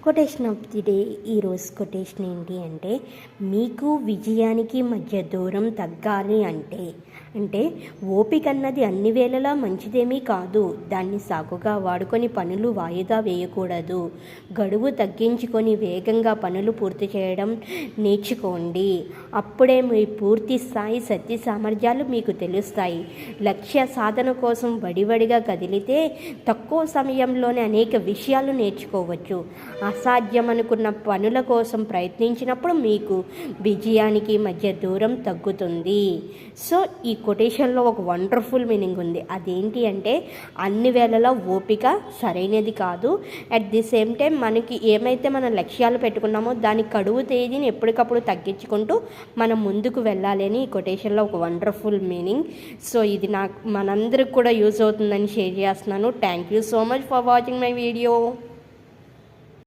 Quotation of the day. ఈరోజు quotation ఏంటి అంటే, మీకు విజయానికి మధ్య దూరం తగ్గాలి అంటే అంటే ఓపిక అన్నది అన్ని వేళలా మంచిదేమీ కాదు. దాన్ని సాకుగా వాడుకొని పనులు వాయిదా వేయకూడదు. గడువు తగ్గించుకొని వేగంగా పనులు పూర్తి చేయడం నేర్చుకోండి. అప్పుడే మీ పూర్తి స్థాయి శక్తి సామర్థ్యాలు మీకు తెలుస్తాయి. లక్ష్య సాధన కోసం వడివడిగా కదిలితే తక్కువ సమయంలోనే అనేక విషయాలు నేర్చుకోవచ్చు. అసాధ్యం అనుకున్న పనుల కోసం ప్రయత్నించినప్పుడు మీకు విజయానికి మధ్య దూరం తగ్గుతుంది. సో ఈ కొటేషన్లో ఒక వండర్ఫుల్ మీనింగ్ ఉంది. అదేంటి అంటే, అన్ని వేళలా ఓపిక సరైనది కాదు. అట్ ది సేమ్ టైం మనకి ఏమైతే మన లక్ష్యాలు పెట్టుకున్నామో దాని కడువు తేదీని ఎప్పటికప్పుడు తగ్గించుకుంటూ మనం ముందుకు వెళ్ళాలి అని ఈ కొటేషన్లో ఒక వండర్ఫుల్ మీనింగ్. సో ఇది మనందరికి కూడా యూజ్ అవుతుందని షేర్ చేస్తున్నాను. Thank you so much for watching my video.